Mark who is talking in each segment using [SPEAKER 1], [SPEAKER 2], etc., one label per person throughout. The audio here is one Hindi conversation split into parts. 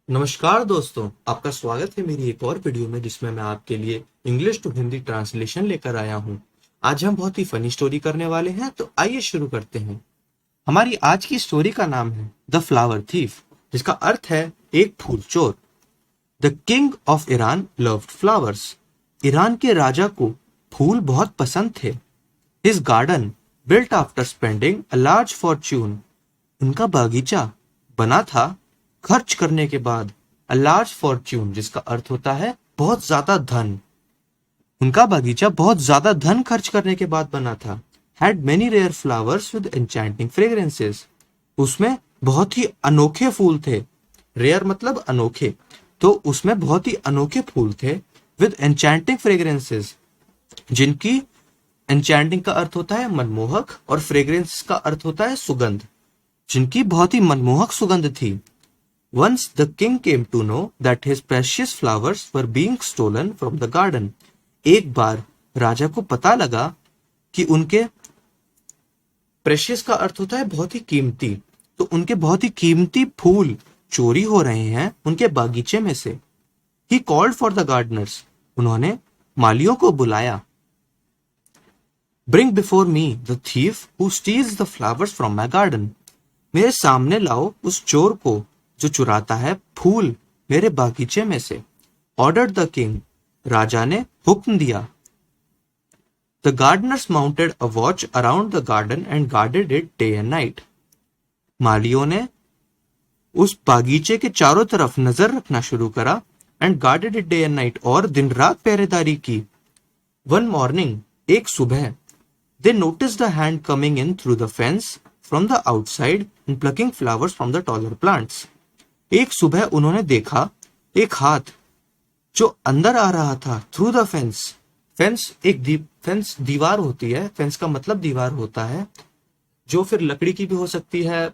[SPEAKER 1] नमस्कार दोस्तों, आपका स्वागत है मेरी एक और वीडियो में जिसमें मैं आपके लिए इंग्लिश टू हिंदी ट्रांसलेशन लेकर आया हूं। आज हम बहुत ही फनी स्टोरी करने वाले हैं, तो आइए शुरू करते हैं। हमारी आज की स्टोरी का नाम है द फ्लावर थीफ, जिसका अर्थ है एक फूल चोर। The king of Iran loved flowers. Iran के राजा को फूल बहुत पसंद थे। His garden built after spending a large Fortune. उनका बागीचा बना था खर्च करने के बाद। अ लार्ज फॉर्च्यून, जिसका अर्थ होता है बहुत ज्यादा धन। उनका बागीचा बहुत ज्यादा धन खर्च करने के बाद बना था। Had many rare flowers with enchanting fragrances. उसमें बहुत ही अनोखे फूल थे। रेयर मतलब अनोखे, तो उसमें बहुत ही अनोखे फूल थे विद एन्चेंटिंग फ्रेग्रेंसेस, जिनकी एन्चेंटिंग का अर्थ होता है मनमोहक और फ्रेग्रेंस का अर्थ होता है सुगंध, जिनकी बहुत ही मनमोहक सुगंध थी। Once the king came to know that his precious flowers were being stolen from the garden. एक बार राजा को पता लगा कि उनके प्रेशियस का अर्थ होता है बहुत ही कीमती, तो उनके बहुत ही कीमती फूल चोरी हो रहे हैं उनके बागीचे में से। He called for the gardeners. उन्होंने मालियों को बुलाया। Bring before me the thief who steals the flowers from my garden. मेरे सामने लाओ उस चोर को जो चुराता है फूल मेरे बागीचे में से। ऑर्डर्ड द किंग, राजा ने हुक्म दिया। The gardeners mounted a watch around the garden and guarded it day and night. मालियों ने उस बागीचे के चारों तरफ नजर रखना शुरू करा। And guarded it day and night, और दिन रात पहरेदारी की। वन मॉर्निंग, एक सुबह, they noticed the hand coming in through the fence from the outside and plucking flowers from the taller plants. एक सुबह उन्होंने देखा एक हाथ जो अंदर आ रहा था थ्रू द फेंस। फेंस दीवार होती है। फेंस का मतलब दीवार होता है, जो फिर लकड़ी की भी हो सकती है,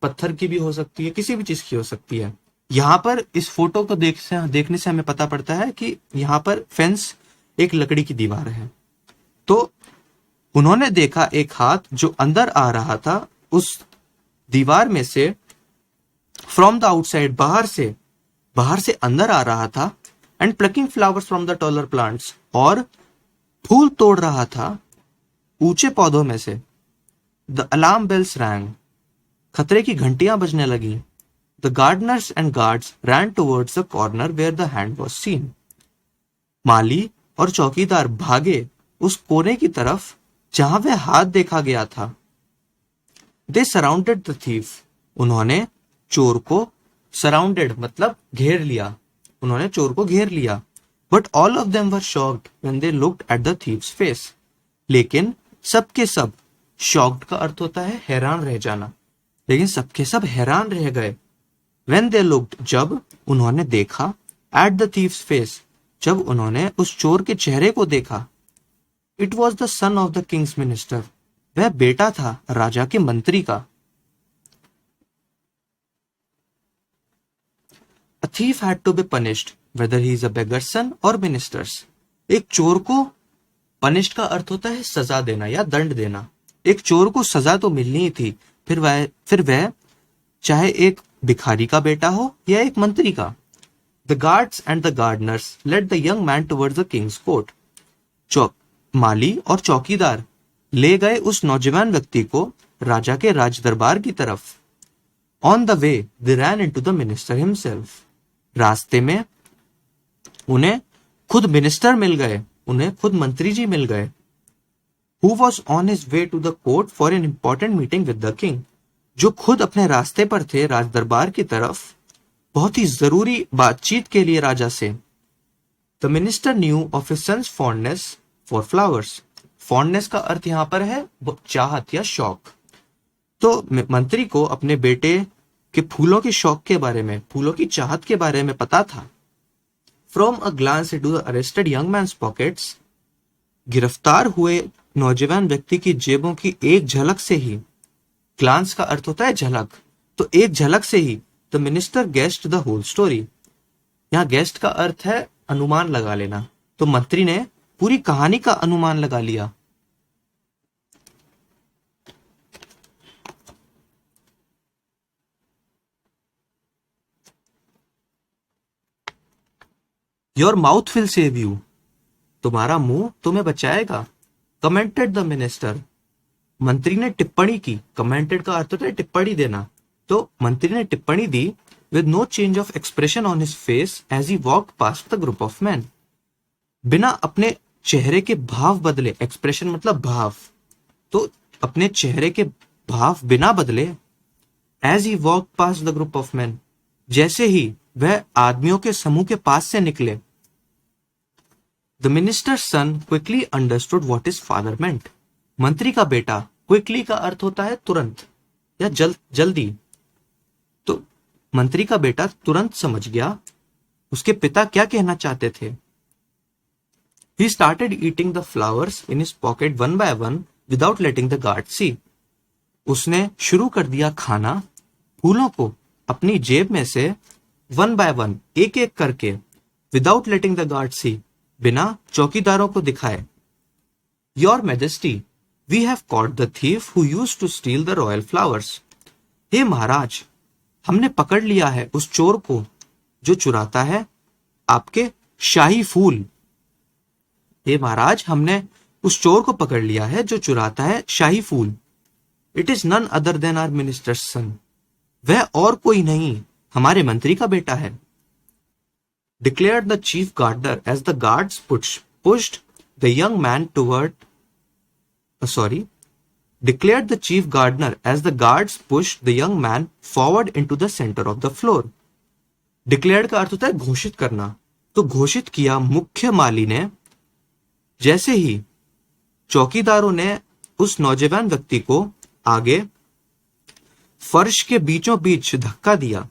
[SPEAKER 1] पत्थर की भी हो सकती है, किसी भी चीज की हो सकती है। यहाँ पर इस फोटो को देखने से हमें पता पड़ता है कि यहाँ पर फेंस एक लकड़ी की दीवार है। तो उन्होंने देखा एक हाथ जो अंदर आ रहा था उस दीवार में से, फ्रॉम द आउटसाइड, बाहर से अंदर आ रहा था। And plucking flowers from the taller plants, और फूल तोड़ रहा था ऊंचे पौधों में से। द अलार्म बेल्स रैंग, खतरे की घंटियां बजने लगी। The gardeners and guards ran towards the corner where the hand was seen. माली और चौकीदार भागे उस कोने की तरफ जहां वह हाथ देखा गया था। दे सराउंडेड द थीफ, उन्होंने चोर को, सराउंडेड मतलब घेर लिया, उन्होंने चोर को घेर लिया। But all of them were shocked when they looked at the thieves face. लेकिन सबके सब, शॉक्ड का अर्थ होता है हैरान रह जाना, लेकिन सबके सब हैरान रह गए। व्हेन दे लुक्ड, जब उन्होंने देखा, एट द थीव्स फेस, जब उन्होंने उस चोर के चेहरे को देखा। It was the son of the king's minister, वह बेटा था राजा के मंत्री का। A thief had to be punished whether he is a beggar son or minister's. एक चोर को, पनिश्ड का अर्थ होता है सजा देना या दंड देना। एक चोर को सजा तो मिलनी ही थी, फिर वह चाहे एक भिखारी का बेटा हो या एक मंत्री का। The guards and the gardeners led the young man towards the king's court. चौक माली और चौकीदार ले गए उस नौजवान व्यक्ति को राजा के राज दरबार की तरफ। On the way they ran into the minister himself. रास्ते में उन्हें खुद मिनिस्टर मिल गए, उन्हें खुद मंत्री जी मिल गए। Who was on his way to the court for an important meeting with the king, जो खुद अपने रास्ते पर थे राज दरबार की तरफ बहुत ही जरूरी बातचीत के लिए राजा से। The minister knew of his son's fondness for flowers. Fondness का अर्थ यहाँ पर है चाहत या शौक। तो मंत्री को अपने बेटे के फूलों के शौक के बारे में, फूलों की चाहत के बारे में पता था। From a glance into the arrested young man's pockets, गिरफ्तार हुए नौजवान व्यक्ति की जेबों की एक झलक से ही, ग्लांस का अर्थ होता है झलक, तो एक झलक से ही the minister guessed the whole story. यहाँ गेस्ट का अर्थ है अनुमान लगा लेना, तो मंत्री ने पूरी कहानी का अनुमान लगा लिया। Your mouth will save you, तुम्हारा मुंह तुम्हें बचाएगा। कमेंटेड द मिनिस्टर, मंत्री ने टिप्पणी की। कमेंटेड का अर्थ होता है टिप्पणी देना। तो मंत्री ने टिप्पणी दी with no change of expression on his face as he walked past the group of men, बिना अपने चेहरे के भाव बदले, एक्सप्रेशन मतलब भाव, तो अपने चेहरे के भाव बिना बदले, as he walked past the group of men, जैसे ही वह आदमियों के समूह के पास से निकले। The minister's son quickly understood what his father meant, मंत्री का बेटा, क्विकली का अर्थ होता है तुरंत या जल्दी, तो मंत्री का बेटा तुरंत समझ गया उसके पिता क्या कहना चाहते थे। He started eating the flowers in his pocket one by one without letting the guard see. उसने शुरू कर दिया खाना फूलों को अपनी जेब में से वन बाय वन, एक एक करके, without letting the guard see, बिना चौकीदारों को दिखाए। Your majesty, we have caught the thief who used to steal the royal flowers. हे महाराज, हमने पकड़ लिया है उस चोर को जो चुराता है आपके शाही फूल। हे महाराज, हमने उस चोर को पकड़ लिया है जो चुराता है शाही फूल। It is none other than our minister's son, वह और कोई नहीं, हमारे मंत्री का बेटा है। Declared the chief gardener as the guards pushed the young man toward declared the chief gardener as the guards pushed the young man forward into the center of the floor. Declared का अर्थ होता है घोषित करना, तो घोषित किया मुख्य माली ने जैसे ही चौकीदारों ने उस नौजवान व्यक्ति को आगे फर्श के बीचों बीच धक्का दिया।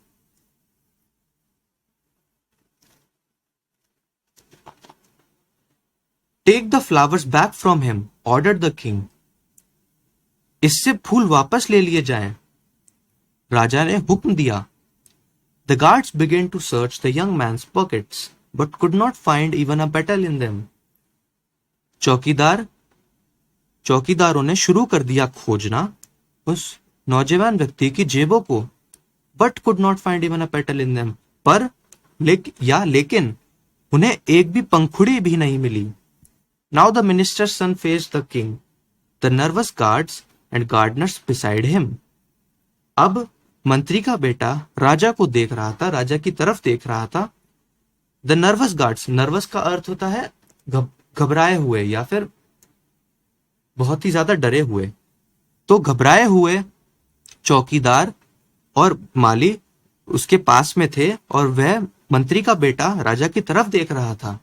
[SPEAKER 1] Take the flowers back from him, ordered the king, इससे फूल वापस ले लिए जाएं, राजा ने हुक्म दिया। The guards began to search the young man's pockets but could not find even a petal in them. चौकीदारों ने शुरू कर दिया खोजना उस नौजवान व्यक्ति की जेबों को, but could not find even a petal in them, पर लेकिन उन्हें एक भी पंखुड़ी भी नहीं मिली। Now the minister's son faced the king, the nervous guards and gardeners beside him. अब मंत्री का बेटा राजा को देख रहा था, राजा की तरफ देख रहा था। द नर्वस गार्ड्स, नर्वस का अर्थ होता है घबराए हुए या फिर बहुत ही ज्यादा डरे हुए, तो घबराए हुए चौकीदार और माली उसके पास में थे और वह मंत्री का बेटा राजा की तरफ देख रहा था।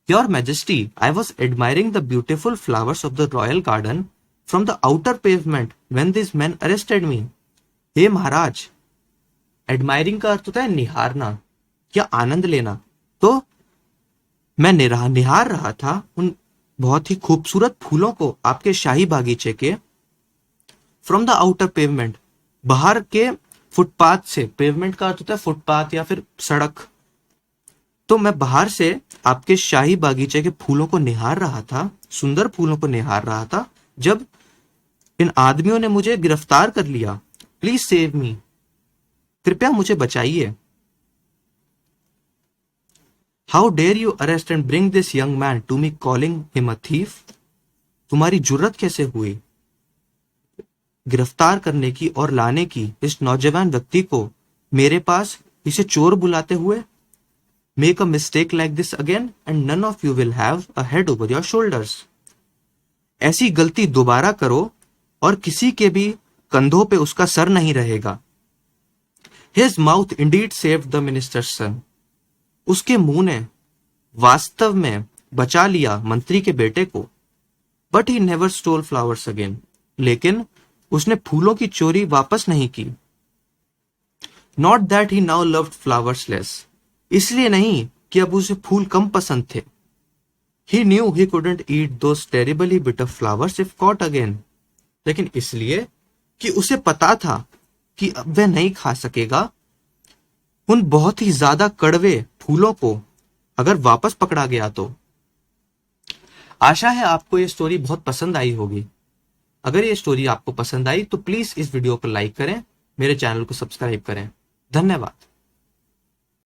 [SPEAKER 1] Your majesty, I was admiring the beautiful flowers of the royal garden from the outer pavement when these men arrested me. हे महाराज, एडमायरिंग का अर्थ होता है निहारना या आनंद लेना, तो मैं निहार रहा था उन बहुत ही खूबसूरत फूलों को आपके शाही बागीचे के। फ्रॉम द आउटर पेवमेंट, बाहर के फुटपाथ से, पेवमेंट का अर्थ होता है फुटपाथ या फिर सड़क, तो मैं बाहर से आपके शाही बागीचे के फूलों को निहार रहा था, सुंदर फूलों को निहार रहा था, जब इन आदमियों ने मुझे गिरफ्तार कर लिया। प्लीज सेव मी, कृपया मुझे बचाइए। How dare you arrest and bring this young man to me calling him a thief, तुम्हारी जुर्रत कैसे हुई गिरफ्तार करने की और लाने की इस नौजवान व्यक्ति को मेरे पास, इसे चोर बुलाते हुए। Make a mistake like this again and none of you will have a head over your shoulders, ऐसी गलती दोबारा करो और किसी के भी कंधों पे उसका सर नहीं रहेगा। His mouth indeed saved the minister's son, उसके मुंह ने वास्तव में बचा लिया मंत्री के बेटे को। But he never stole flowers again, लेकिन उसने फूलों की चोरी वापस नहीं की। Not that he now loved flowers less, इसलिए नहीं कि अब उसे फूल कम पसंद थे। He knew he couldn't eat those terribly bitter flowers if caught again, लेकिन इसलिए कि उसे पता था कि अब वह नहीं खा सकेगा उन बहुत ही ज्यादा कड़वे फूलों को अगर वापस पकड़ा गया तो। आशा है आपको ये स्टोरी बहुत पसंद आई होगी। अगर ये स्टोरी आपको पसंद आई तो प्लीज इस वीडियो को लाइक करें, मेरे चैनल को सब्सक्राइब करें। धन्यवाद।